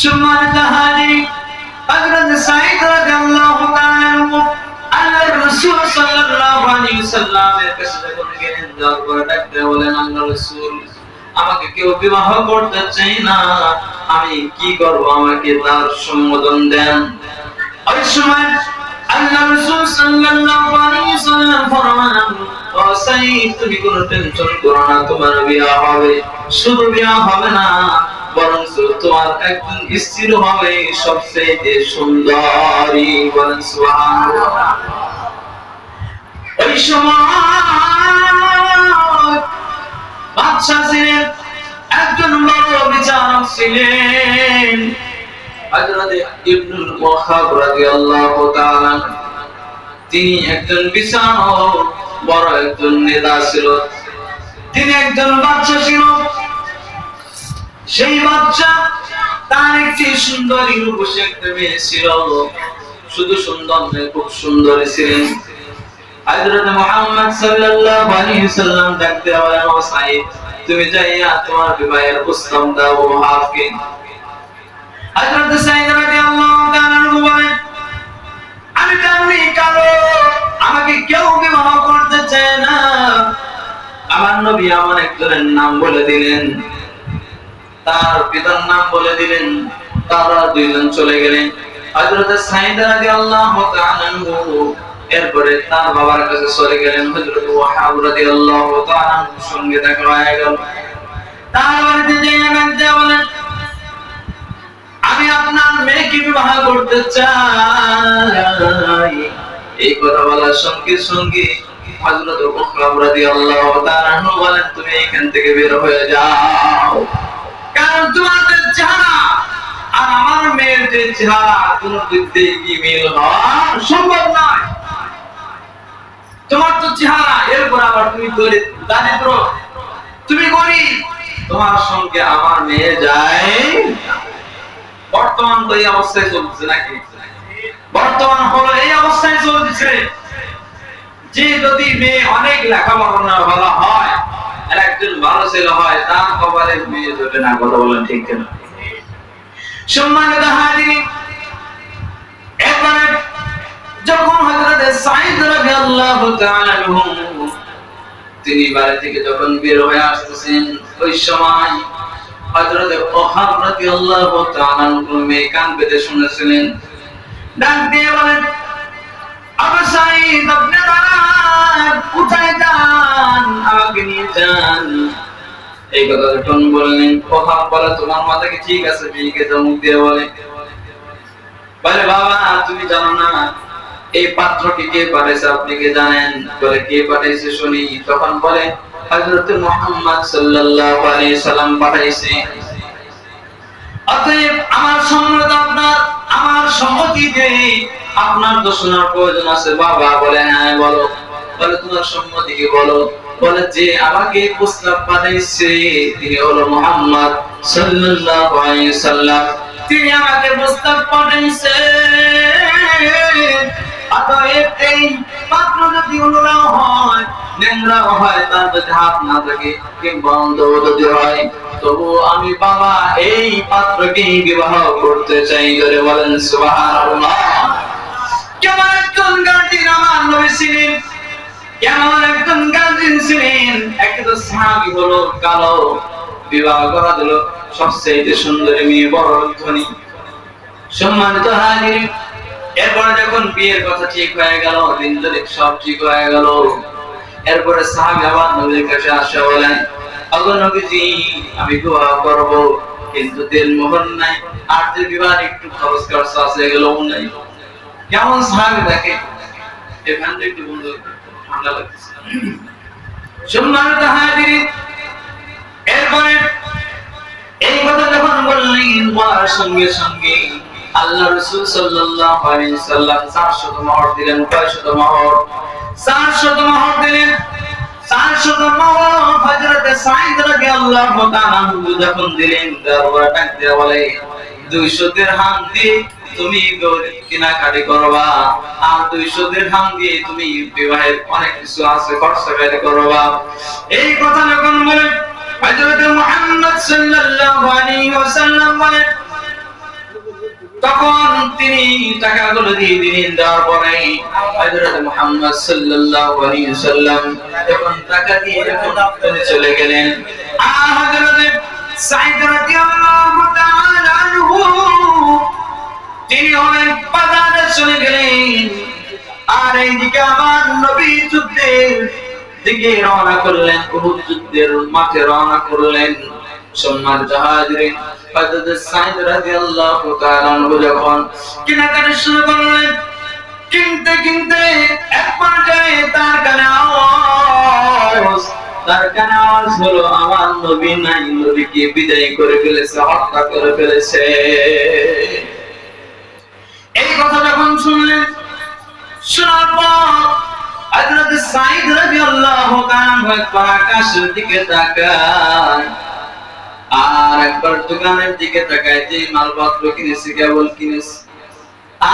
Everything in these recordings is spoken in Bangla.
সম্মানিত হাজির, হযরত সাঈদ রাদিয়াল্লাহু তাআলা আনহু আল্লাহর রাসূল সাল্লাল্লাহু আলাইহি ওয়াসাল্লামের কাছে যখন গেলেন, যাওয়ার পরে ডাকতে বলেন, আল্লাহর রাসূল, আমাকে কেউ বিবাহ করতে চায় না, আমি কি করব, আমাকে তার সম্বোধন দেন। ওই সময় আল্লাহর রাসূল সাল্লাল্লাহু আলাইহি ওয়াসাল্লাম ফরমান, ও সাঈদ, তুমি কোনো টেনশন করো না, তোমার বিয়ে হবে। শুধু বিয়ে হবে না, বরং তোমার একজন স্ত্রী হবে সবচেয়ে সুন্দরী। বলেন সুবহানাল্লাহ। ওই সময় বাদশা ছিলেন, একজন বড় বিচারক ছিলেন, হযরত ইবনুল ওয়াহাব রাদিয়াল্লাহু তাআলা। তিনি একজন বিচারক, বড় একজন নেতা ছিল, তিনি একজন বাদশা ছিল। সেই বাদশা, তার একটি সুন্দরী রূপসী একটা মেয়ে ছিল। শুধু সুন্দর নয়, খুব সুন্দরী ছিলেন। হযরত মুহাম্মদ সাল্লাল্লাহু আলাইহি ওয়াসাল্লাম ডাকতে বলেন, ও সাঈদ, তুমি যাইয়া তোমার বিবাহের প্রস্তাব দাও ওয়াহাবকে। হযরত সাঈদ রাদিয়াল্লাহু তাআলা বলেন, আমি জানি কারো, আমাকে কেউ বিবাহ করতে চায় না। আমার নবী আমার একজনের নাম বলে দিলেন, তার পিতার নাম বলে দিলেন, তারা দুইজন চলে গেলেন। হযরত সাঈদ রাদিয়াল্লাহু তাআলা এরপরে তার বাবার কাছে চলে গেলেন। হযরত ওয়াহাব রাদিয়াল্লাহু তাআলার সঙ্গে দেখা হয়ে গেল। তার বাড়িতে যেয়ে বলতে বলেন, আমি আপনার মেয়েকে বিবাহ করতে চাই। এই কথা বলার সঙ্গে সঙ্গে হযরত ওয়াহাব রাদিয়াল্লাহু তাআলা বলেন, তুমি এখান থেকে বের হয়ে যাও, কারণ তোমাদের চেহারা আর আমার মেয়ের যে চেহারা, কোনো দিক থেকে মিল হওয়া সম্ভব নয়। তোমার তো চেহারা, এরপর আবার তুমি দারিদ্র, তুমি গরিব, তোমার সঙ্গে আমার মেয়ে যায়। বর্তমান তো এই অবস্থায় চলছে নাকি? বর্তমান হলো এই অবস্থায় চলছে যে যদি মেয়ে অনেক লেখাপড়া ভালো হয় আর একজন ভালো ছেলে হয়, তার কপালে মেয়ে জোটে না। কথা বলেন ঠিক কিনা? সম্মানিত হাজিরিন, এরপরে যখন হযরত সাঈদ রাদিয়াল্লাহু তাআলা তিনি বাড়ি থেকে যখন বের হয়ে আসতেছেন, ওই সময় হযরত ওয়াহাব রাদিয়াল্লাহু তাআলা মেয়ে কান পেতে শুনেছিলেন। ডাক দিয়ে বলেন, আবু সাঈদ, আপনি দাঁড়ান, কোথায় যান, আমাকে নিয়ে যান। এই কথা যখন বললেন, ওয়াহাব বলে, তোমার মাথা কি ঠিক আছে? মেয়েকে ধমক দিয়ে বলে, বাবা তুমি জানো না এই পাত্রকে কে পাঠাইছে? আপনি কি জানেন? বলে, কে পাঠাইছে শুনি। তখন বলে, হযরত মুহাম্মদ সাল্লাল্লাহু আলাইহি সাল্লাম পাঠাইছে। অতএব আমার সম্মত, আমার সম্মতি দেই, আপনার তো শোনার প্রয়োজন আছে। বাবা বলে, হ্যাঁ বলো। বলে, তোমার সম্মতি কি বলো। বলে, যে আমাকে প্রস্তাব পাঠাইছে তিনি হলো মুহাম্মদ সাল্লাল্লাহু আলাইহি সাল্লাম, তিনি আমাকে প্রস্তাব পাঠাইছে। অতএব এই পাত্র যদি অনুরাও হয়, নেংরাও হয়, তার যদি হাত না থাকে কিংবা অন্ধ যদি হয়, তবু আমি বাবা এই পাত্রকে বিবাহ করতে চাই। ধরে বলেন সুবহানাল্লাহ। কেমন একজন গার্জিয়ান আমার নবী ছিলেন, কেমন একজন গার্জিয়ান ছিলেন। একটা তো সাহাবী হলো কালো, বিবাহ করা দিল সবচেয়ে সুন্দরী মেয়ে, বড় ধনী। সম্মানিত হাজির, এরপরে যখন বিয়ের কথা ঠিক হয়ে গেল, দিন তারিখ সব ঠিক হয়ে গেল, এরপরে সাহাবী আবার নবীর কাছে আসে, বলেন, ওগো নবীজি, আমি বিবাহ করব, কিন্তু দেনমোহর নাই, আর যে বিবাহ একটু খরচ খরচা আছে, এগুলো নাই। কেমন সাহাবী দেখে, এখানে একটু বন্ধু ঠান্ডা লাগছে। সম্মানিত হাজির, এরপরে এই কথা যখন বললেন, বলার সঙ্গে সঙ্গে আল্লাহ রাসূল সাল্লাল্লাহু আলাইহি সাল্লাম 400 মোহর দিলেন। কয়শত মোহর? 400 মোহর দিলেন। 400 মোহর হযরত সাঈদ রাদিয়াল্লাহু তাআলা যখন দিলেন, তারপর ডাক দিয়ে বলে, 200 দিরহাম দিয়ে তুমি কেনাকাটি করবা, আর 200 দিরহাম দিয়ে তুমি বিবাহের অনেক কিছু আছে খরচা করবা। এই কথা যখন বলে হযরত মুহাম্মদ সাল্লাল্লাহু আলাইহি ওয়াসাল্লাম বলেন, তিনি টাকাগুলো দিয়ে দিলেন। দেওয়ার পরে হযরত মুহাম্মদ সাল্লাল্লাহু আলাইহি ওয়াসাল্লাম যখন টাকা দিয়ে যখন চলে গেলেন, হযরত সাঈদ রাদিয়াল্লাহু তাআলা আনহু তিনি হলেন বাজারে চলে গেলেন। আর এইদিকে আমার নবী যুদ্ধের দিকে রওনা করলেন, উহুদ যুদ্ধের মাঠে রওনা করলেন। সম্মানিত হাজিরিন, হযরত সাঈদ রাদিয়াল্লাহু তাআলা আনহু যখন কেনাকাটা শুরু করলেন, কিনতে কিনতে এক পর্যায়ে তার কানে আওয়াজ হলো, আমার নবী নাই, নবীকে বিদায় করে ফেলেছে, হত্যা করে ফেলেছে। এই কথা যখন শুনলেন, শোনার পর হযরত সাঈদ রাদিয়াল্লাহু তাআলা একবার আকাশের দিকে তাকায়, আর একবার দোকানের দিকে তাকায়, যে মালপত্র কিনেছে কেবল কিনেছে।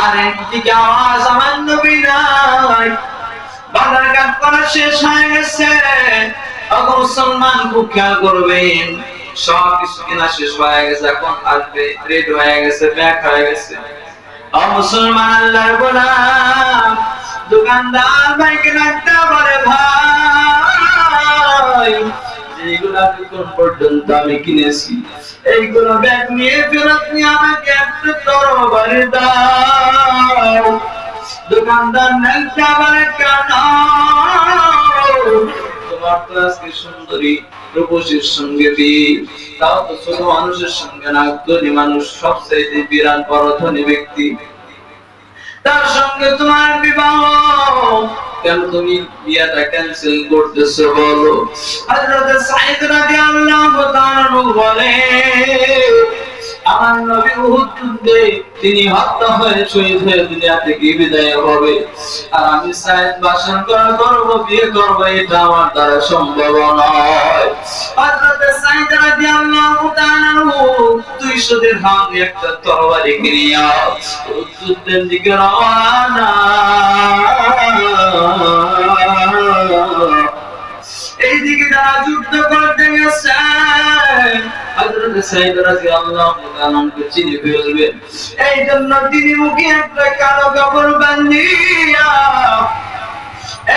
আর একদিকে আওয়াজ, আমার নবী নাই, বাজার ঘাট করা শেষ হয়ে গেছে। মুসলমান খুব খেয়াল করবেন, সব কিছু কেনা শেষ হয়ে গেছে, এখন আসবে, রেডি হয়ে গেছে, ব্যাগ হয়ে গেছে। মুসলমান আল্লাহর গোলাম দোকানদার ভাইকে ডাকতে বলে, ভাই যেগুলা এখন পর্যন্ত আমি কিনেছি এইগুলো ব্যাগ নিয়ে ফেরত নিয়ে আমাকে একটা তরবারি দাও। দোকানদার ডাকতে বলে, কেন? তোমার তো আজকে সুন্দরী রূপসীর সঙ্গে বিয়ে, তাও তো ছোট মানুষের সঙ্গে না, ধনী মানুষ, সবচেয়ে বিরাট বড় ধনী ব্যক্তি, তার সঙ্গে তোমার বিবাহ, কেন তুমি বিয়েটা ক্যান্সেল করতেছো বলো? হযরত সাঈদ রাদিয়াল্লাহু তাআলা বলে, আমার নবী উহুদ যুদ্ধে তিনি হত্যা হয়ে শহীদ হয়ে দুনিয়া থেকে বিদায় হবে, আর আমি সাঈদ বাসন করব, বিয়ে করব, এটা আমার দ্বারা সম্ভব নয়। হযরত সাঈদ রাদিয়াল্লাহু তাআলা 200 দিরহাম একটা তরবারি কিনিয়া উহুদ যুদ্ধের দিকে রওনা। এইদিকে যারা যুদ্ধ করতে গেছে, হযরত সাঈদ রাদিয়াল্লাহু তাআলাকে চিনে ফেলবে, এই জন্য তিনি মুখে একটা কালো কাপড় বাঁধিয়া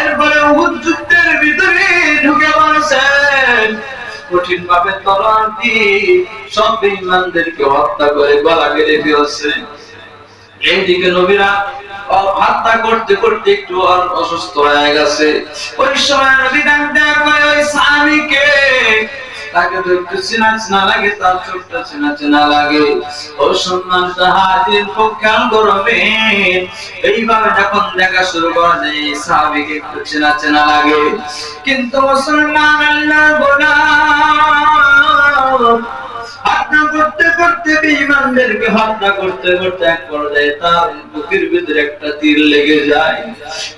এরপরে উহুদ যুদ্ধের ভিতরে ঢুকে পড়েছেন। কঠিন ভাবে তলোয়ার দিয়ে সব বেঈমানদেরকে হত্যা করে গলা কেটে ফেলছে। এইদিকে নবীরা হত্যা করতে করতে একটু অসুস্থ হয়ে গেছে। ওই সময় নবী ডাক দেয়া কয়, ওই সাহাবীকে, তাকে তো একটু চেনা চেনা লাগে, তার চোখটা চেনা চেনা লাগে। ও সম্মানিত হাজির, খুব খেয়াল করবেন, এইভাবে যখন দেখা শুরু করা যায় সাহাবীকে একটু চেনা চেনা লাগে। কিন্তু মুসলমান আল্লাহর গোলাম হত্যা করতে করতে, বেঈমানদেরকে হত্যা করতে করতে এক পর্যায়ে তার বুকের ভিতরে একটা তীর লেগে যায়,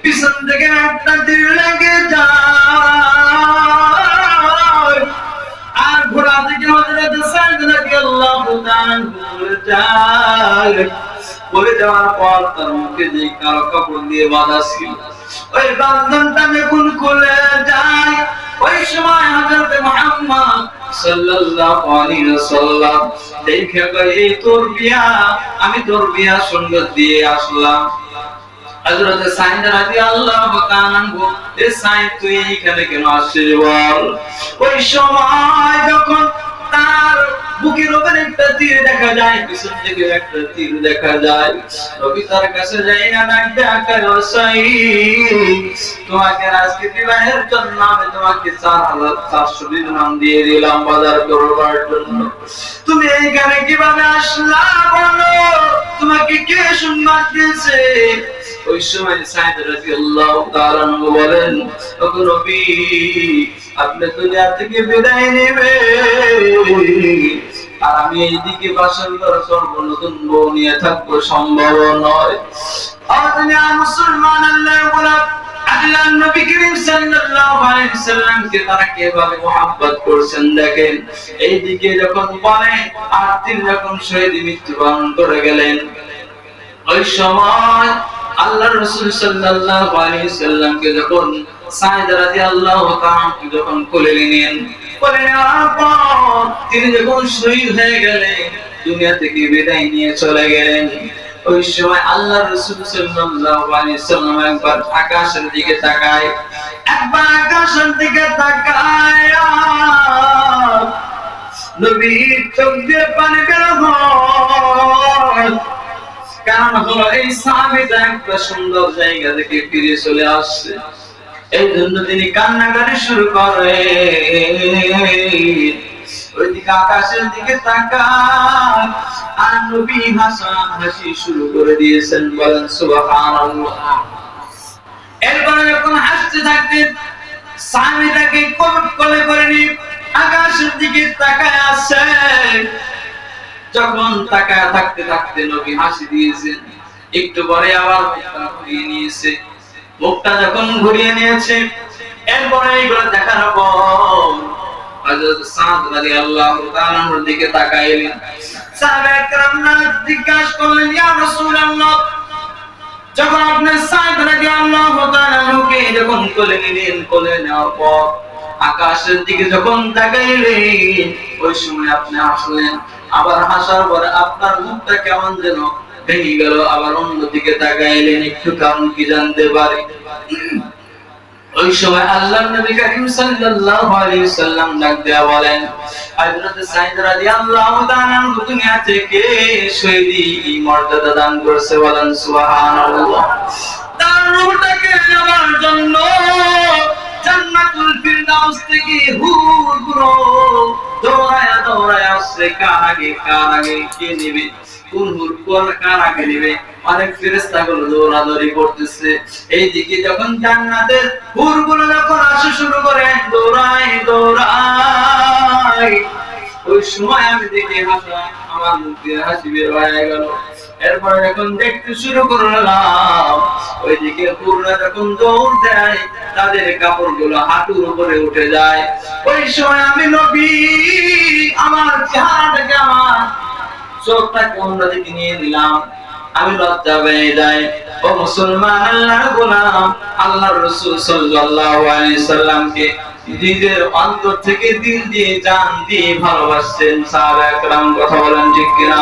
পিছন থেকে একটা তীর লেগে যায়, আর ঘোড়া থেকে হযরত সাঈদ রাদিয়াল্লাহু তাআলা পড়ে যাওয়ার পর তার মুখে যে কালো কাপড় দিয়ে বাঁধা ছিল, ওই বান্ধনটা যখন খুলে যায়, ওই সময় হযরত মুহাম্মদ সাল্লাল্লাহু আলাইহি ওয়াসাল্লাম দেখে কয়, এই তোর বিয়া, আমি তোর বিয়া সঙ্গত দিয়ে আসলাম। হযরত সাঈদ রাদিয়াল্লাহু তাআলা, এ সাঈদ তুই এখানে কেন আসছিস বল? ওই সময় যখন তার বুকের উপরে একটা তীর দেখা যায়, পিছন থেকে একটা তীর দেখা যায়, নবী তার কাছে যাই না, ডাকতে আকার, ও সাঈদ, তোমাকে আজকে বিবাহের জন্য আমি তোমাকে 4,400 দিরহাম দিয়ে দিলাম বাজার করবার জন্য, তুমি এইখানে কিভাবে আসলা বলো? তোমাকে কে সংবাদ দিয়েছে? ওই সময় সাঈদ রাদিয়াল্লাহু তাআলা বলেন, ওগো নবী, আপনি দুনিয়া থেকে বিদায় নেবেন, আর আমি এইদিকে বাসর ঘর করব, নতুন বউ নিয়ে থাকবো, সম্ভব নয়। মুসলমান আল্লাহর গোলাম, আল্লাহর নবী করিম সাল্লাল্লাহু আলাইহি ওয়াসাল্লামকে তারা কিভাবে মুহাব্বত করছেন দেখেন। এইদিকে যখন বলে, আর তিনি যখন শহীদ মৃত্যুবরণ করে গেলেন, ওই সময় আল্লাহর রাসূল সাল্লাল্লাহু আলাইহি ওয়াসাল্লামকে যখন সাঈদ রাদিয়াল্লাহু তাআলা যখন কোলে নিলেন, কোলে নেওয়ার পর তিনি যখন শহীদ হয়ে গেলেন, দুনিয়া থেকে বিদায় নিয়ে চলে গেলেন, ওই সময় আল্লাহ রাসূল সাল্লাল্লাহু আলাইহি সাল্লাম একবার আকাশের দিকে তাকায়, একবার আকাশের দিকে তাকায় নবীর চোখ দিয়ে পানি বের হয়। কারণ হলো এই সাহাবীটা একটা সুন্দর জায়গা থেকে ফিরে চলে আসছে, এই জন্য তিনি কান্নাকাটি শুরু করে। ওইদিকে আকাশের দিকে তাকায় আর নবী হাসি শুরু করে দিয়েছেন, বলেন সুবহানাল্লাহ। এরপরে যখন হাসতে থাকতেন সাহাবীটাকে কোলে করে নিয়ে আকাশের দিকে তাকায় আছে। যখন তাকায় থাকতে থাকতে নবী হাসি দিয়েছেন, একটু পরে আবার মুখটা ঘুরিয়ে নিয়েছে। মুখটা যখন ঘুরিয়ে নিয়েছে এরপরে এইগুলো দেখার পর হযরত সাদ রাদিয়াল্লাহু তাআলার দিকে তাকাইলেন। সাহাবায়ে কেরামরা জিজ্ঞাসা করলেন, ইয়া রাসূলুল্লাহ, যখন আপনি সাদ রাদিয়াল্লাহু তাআলাকে যখন কোলে নিলেন, কোলে নেওয়ার পর আকাশের দিকে যখন তাকাইলেন ওই সময় আপনি হাসলেন, আবার হাসার পরে আপনার মুখটা কেমন যেন ভেঙে গেল, আবার অন্যদিকে তাকাইলেন, একটু কারণ কি জানতে পারি? ওই সময় আল্লাহর নবী করিম সাল্লাল্লাহু আলাইহি সাল্লাম ডাক দেয়া বলেন, হযরত সাঈদ রাদিয়াল্লাহু তাআলা দুনিয়া থেকে শহীদি মর্যাদা দান করেছে, বলেন সুবহানাল্লাহ। তার রূহটাকে নেওয়ার জন্য জান্নাতুল ফিরদাউস থেকে হুরগুলো দৌড়ায়া দৌড়ায়া আসছে, কার আগে কে নেবে, কোন হুর কার আগে নেবে। অনেক ফেরেশতাগুলো দৌড়াদৌড়ি করতেছে। এইদিকে যখন জান্নাতের হুরগুলো যখন আসা শুরু করে দৌড়ায়, ওই সময় আমি দেখি আমার মুখ দিয়ে হাসি বের হয়ে গেল। এরপরে যখন দেখতে শুরু করলাম ওইদিকে হুররা যখন দৌড় দেয় তাদের কাপড়গুলো হাঁটুর উপরে উঠে যায়। ওই সময় আমি নবী আমার চেহারাটাকে, আমার চোখটাকে অন্যদিকে নিয়ে দিলাম, আমি লজ্জা পেয়ে যাই। ও মুসলমান, আল্লাহর গোলাম, আল্লাহর রাসূল সাল্লাল্লাহু আলাইহি সাল্লামকে নিজের অন্তর থেকে দিল দিয়ে জান দিয়ে ভালোবাসতেন সাহাবায়ে কেরাম, কথা বলেন ঠিক কিনা?